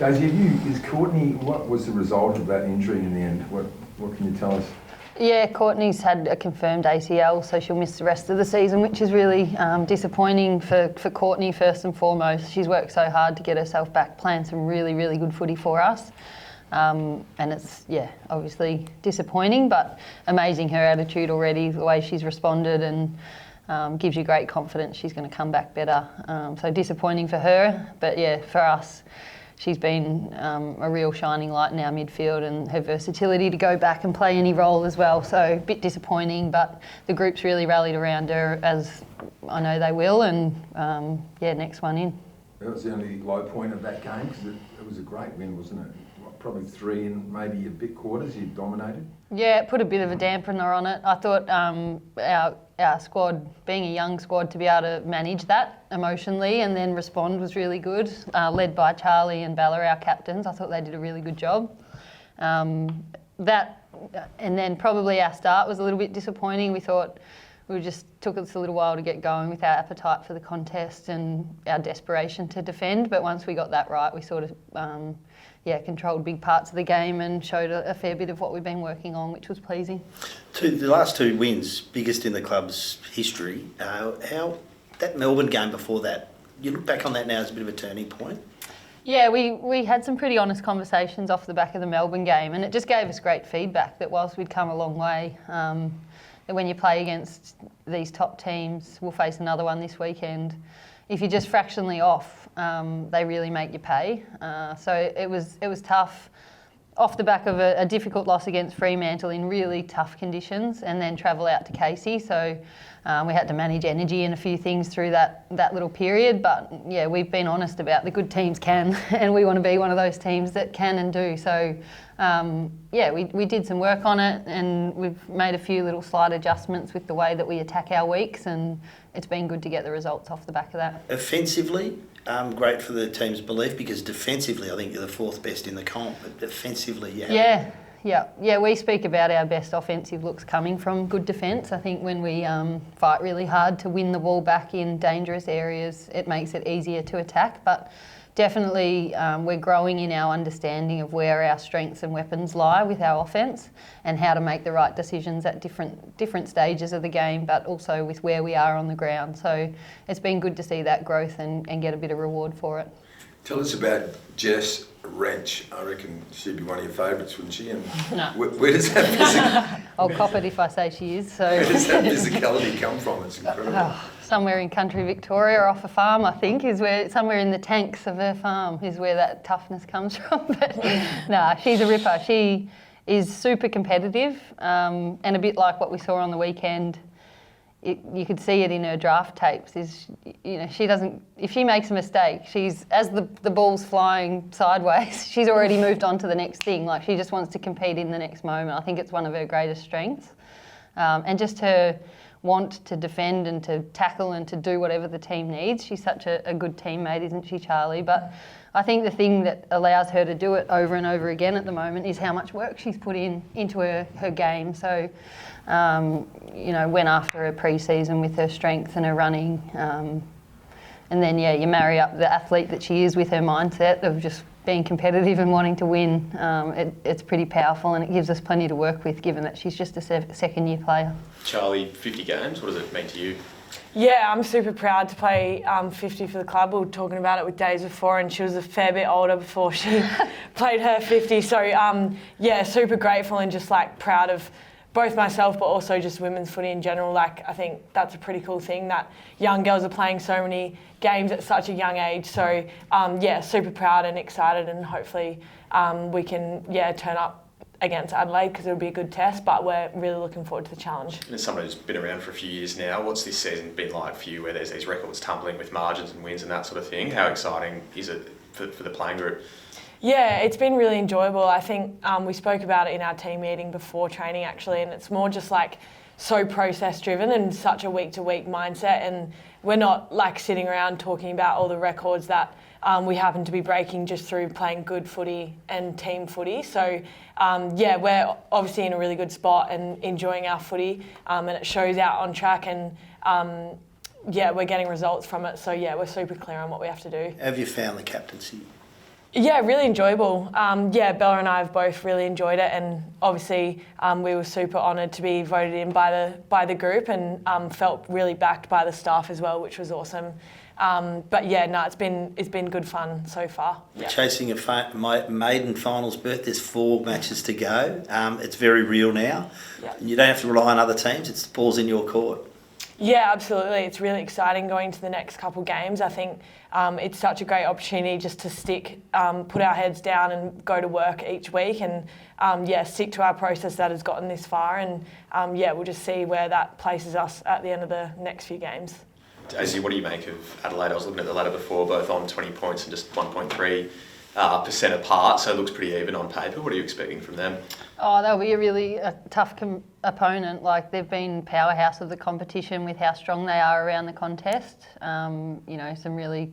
Daisy, is Courtney, what was the result of that injury in the end? What can you tell us? Yeah, Courtney's had a confirmed ACL, so she'll miss the rest of the season, which is really disappointing for Courtney first and foremost. She's worked so hard to get herself back, playing some really, really good footy for us. And it's, obviously disappointing, but amazing her attitude already, the way she's responded, and gives you great confidence she's going to come back better. So disappointing for her, but for us, she's been a real shining light in our midfield, and her versatility to go back and play any role as well. So a bit disappointing, but the group's really rallied around her, as I know they will, and next one in. That was the only low point of that game, because it was a great win, wasn't it? Probably 3 and maybe a bit quarters, you dominated. Yeah, it put a bit of a dampener on it. I thought our squad, being a young squad, to be able to manage that emotionally and then respond was really good. Led by Charlie and Bella, our captains. I thought they did a really good job. And then probably our start was a little bit disappointing. We thought took us a little while to get going with our appetite for the contest and our desperation to defend. But once we got that right, we sort of controlled big parts of the game and showed a fair bit of what we've been working on, which was pleasing. The last 2 wins, biggest in the club's history. How that Melbourne game before that, you look back on that now as a bit of a turning point? Yeah, we had some pretty honest conversations off the back of the Melbourne game, and it just gave us great feedback that whilst we'd come a long way, that when you play against these top teams, we'll face another one this weekend, if you're just fractionally off, they really make you pay. So it was tough off the back of a difficult loss against Fremantle in really tough conditions, and then travel out to Casey. So we had to manage energy and a few things through that little period. But we've been honest about the good teams can, and we want to be one of those teams that can and do. So we did some work on it, and we've made a few little slight adjustments with the way that we attack our weeks, and it's been good to get the results off the back of that. Offensively, great for the team's belief, because defensively I think you're the 4th best in the comp, but defensively we speak about our best offensive looks coming from good defence. I think when we fight really hard to win the ball back in dangerous areas, it makes it easier to attack. But definitely we're growing in our understanding of where our strengths and weapons lie with our offence, and how to make the right decisions at different stages of the game, but also with where we are on the ground. So it's been good to see that growth and get a bit of reward for it. Tell us about Jess Wrench. I reckon she'd be one of your favourites, wouldn't she? And no. Where does that I'll cop it if I say she is. So where does that physicality come from? It's incredible. Somewhere in country Victoria, or off a farm, I think, is where, somewhere in the tanks of her farm is where that toughness comes from. But she's a ripper. She is super competitive, and a bit like what we saw on the weekend. You could see it in her draft tapes. She doesn't. If she makes a mistake, as the ball's flying sideways, she's already moved on to the next thing. Like, she just wants to compete in the next moment. I think it's one of her greatest strengths, and just her want to defend and to tackle and to do whatever the team needs. She's such a good teammate, isn't she, Charlie? But I think the thing that allows her to do it over and over again at the moment is how much work she's put into her game. So, went after her pre-season with her strength and her running. And then, you marry up the athlete that she is with her mindset of just being competitive and wanting to win. It's pretty powerful, and it gives us plenty to work with, given that she's just a second-year player. Charlie, 50 games, what does it mean to you? Yeah, I'm super proud to play 50 for the club. We were talking about it with Daisy before, and she was a fair bit older before she played her 50. So, super grateful and just, proud of both myself, but also just women's footy in general. I think that's a pretty cool thing that young girls are playing so many games at such a young age. So, super proud and excited, and hopefully we can, turn up against Adelaide, because it'll be a good test, but we're really looking forward to the challenge. And as someone who's been around for a few years now, what's this season been like for you, where there's these records tumbling with margins and wins and that sort of thing? How exciting is it for the playing group? Yeah, it's been really enjoyable. I think we spoke about it in our team meeting before training, actually, and it's more just so process driven and such a week to week mindset, and we're not sitting around talking about all the records that we happen to be breaking just through playing good footy and team footy. So we're obviously in a really good spot and enjoying our footy, and it shows out on track, and we're getting results from it. So we're super clear on what we have to do. Have you found the captaincy? Yeah, really enjoyable. Bella and I have both really enjoyed it, and obviously we were super honoured to be voted in by the group, and felt really backed by the staff as well, which was awesome. It's been good fun so far. Yeah. Chasing a maiden finals berth, there's 4 matches to go. It's very real now. Yeah. You don't have to rely on other teams. It's the ball's in your court. Yeah, absolutely. It's really exciting going to the next couple games. I think it's such a great opportunity just to put our heads down and go to work each week, and stick to our process that has gotten this far, and we'll just see where that places us at the end of the next few games. Daisy, what do you make of Adelaide? I was looking at the ladder before, both on 20 points and just 1.3% apart, so it looks pretty even on paper. What are you expecting from them? Oh, they'll be a really tough opponent. Like, they've been powerhouse of the competition with how strong they are around the contest. Some really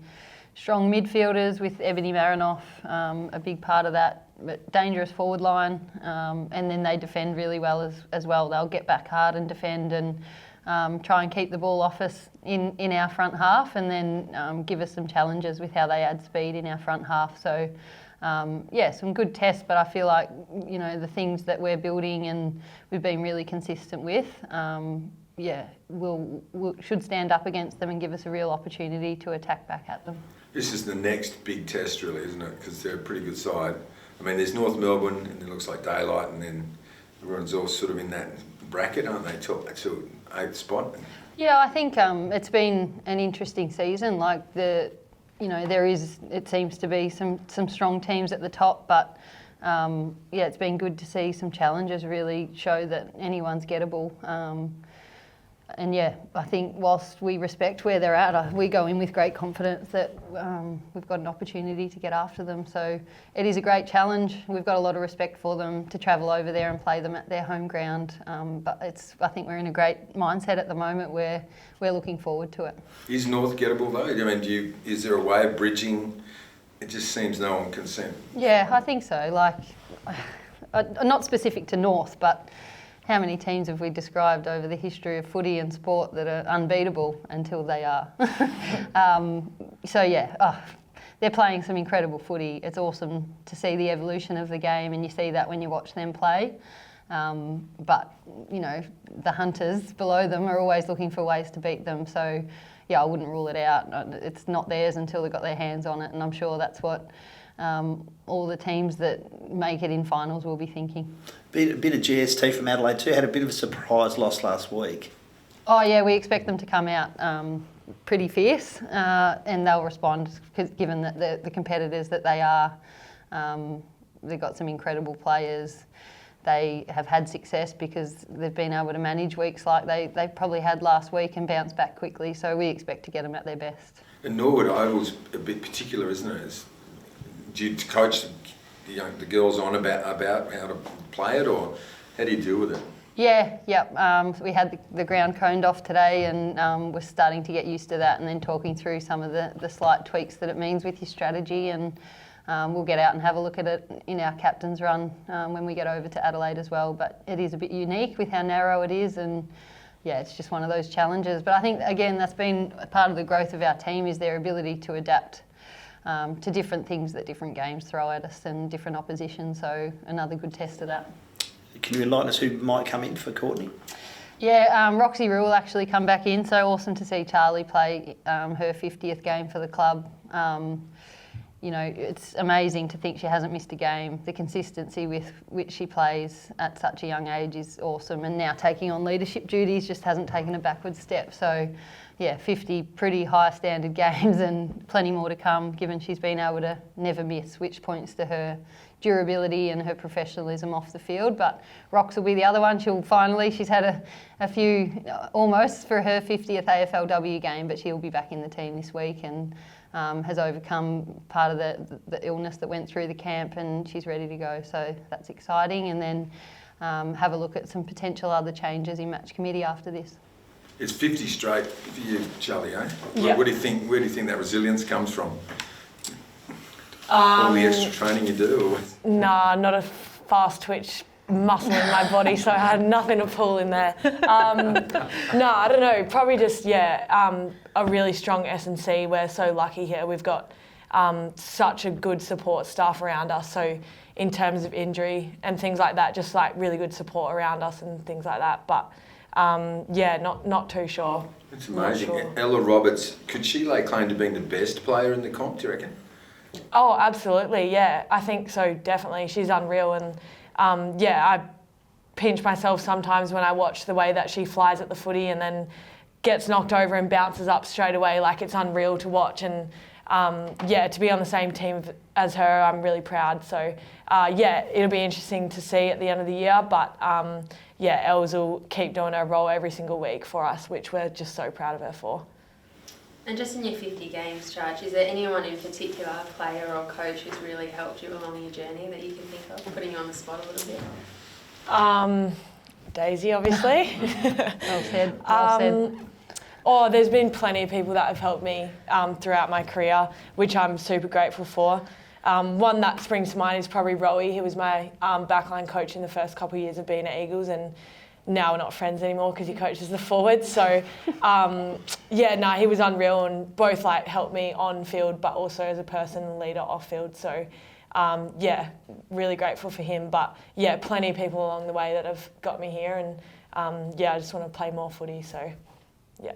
strong midfielders with Ebony Marinoff, a big part of that, but dangerous forward line. And then they defend really well as well. They'll get back hard and defend and try and keep the ball off us in our front half, and then give us some challenges with how they add speed in our front half. So, some good tests, but I feel like, the things that we're building and we've been really consistent with, we should stand up against them and give us a real opportunity to attack back at them. This is the next big test, really, isn't it? Because they're a pretty good side. I mean, there's North Melbourne, and it looks like Daylight, and then everyone's all sort of in that bracket, aren't they, to 8th spot? Yeah, I think it's been an interesting season. Like, it seems to be some strong teams at the top, but it's been good to see some challenges really show that anyone's gettable. I think whilst we respect where they're at, we go in with great confidence that we've got an opportunity to get after them. So it is a great challenge. We've got a lot of respect for them to travel over there and play them at their home ground. I think we're in a great mindset at the moment where we're looking forward to it. Is North gettable though? I mean, is there a way of bridging? It just seems no one can seem. Yeah, I think so. Like, not specific to North, but how many teams have we described over the history of footy and sport that are unbeatable until they are? They're playing some incredible footy. It's awesome to see the evolution of the game, and you see that when you watch them play. The hunters below them are always looking for ways to beat them. So, I wouldn't rule it out. It's not theirs until they've got their hands on it, and I'm sure that's what all the teams that make it in finals will be thinking. A bit of GST from Adelaide too. Had a bit of a surprise loss last week. Oh yeah, we expect them to come out pretty fierce, and they'll respond given that the competitors that they are. They've got some incredible players. They have had success because they've been able to manage weeks like they probably had last week and bounce back quickly. So we expect to get them at their best. And Norwood Oval's a bit particular, isn't it? Do you coach the girls on about how to play it, or how do you deal with it? We had the ground coned off today, and we're starting to get used to that, and then talking through some of the slight tweaks that it means with your strategy, and we'll get out and have a look at it in our captain's run when we get over to Adelaide as well. But it is a bit unique with how narrow it is, and it's just one of those challenges. But I think, again, that's been part of the growth of our team, is their ability to adapt to different things that different games throw at us and different opposition. So another good test of that. Can you enlighten us who might come in for Courtney? Roxy Rue will actually come back in. So awesome to see Charlie play her 50th game for the club. It's amazing to think she hasn't missed a game. The consistency with which she plays at such a young age is awesome. And now taking on leadership duties just hasn't taken a backward step. So 50 pretty high standard games and plenty more to come, given she's been able to never miss, which points to her durability and her professionalism off the field. But Rox will be the other one. She's had a few almost for her 50th AFLW game, but she'll be back in the team this week and has overcome part of the illness that went through the camp, and she's ready to go. So that's exciting. And then have a look at some potential other changes in match committee after this. It's 50 straight for you, Charlie, eh? Yeah. Where do you think that resilience comes from? All the extra training you do? Or? Nah, not a fast twitch muscle in my body, so I had nothing to pull in there. I don't know. Probably just a really strong S&C. We're so lucky here. We've got such a good support staff around us. So in terms of injury and things like that, just like really good support around us and things like that. But not too sure. It's amazing. Ella Roberts, could she lay claim to being the best player in the comp, do you reckon? Oh, absolutely, yeah. I think so, definitely. She's unreal, and I pinch myself sometimes when I watch the way that she flies at the footy and then gets knocked over and bounces up straight away. Like, it's unreal to watch, and to be on the same team as her, I'm really proud. So, it'll be interesting to see at the end of the year, but Els will keep doing her role every single week for us, which we're just so proud of her for. And just in your 50 game stretch, is there anyone in particular, player or coach, who's really helped you along your journey that you can think of, putting you on the spot a little bit? Daisy, obviously. Well said. Well said. There's been plenty of people that have helped me throughout my career, which I'm super grateful for. One that springs to mind is probably Rowie. He was my backline coach in the first couple of years of being at Eagles, and now we're not friends anymore because he coaches the forwards. So, he was unreal, and both like helped me on field, but also as a person and leader off field. So, really grateful for him. But plenty of people along the way that have got me here, and I just want to play more footy. So, yeah.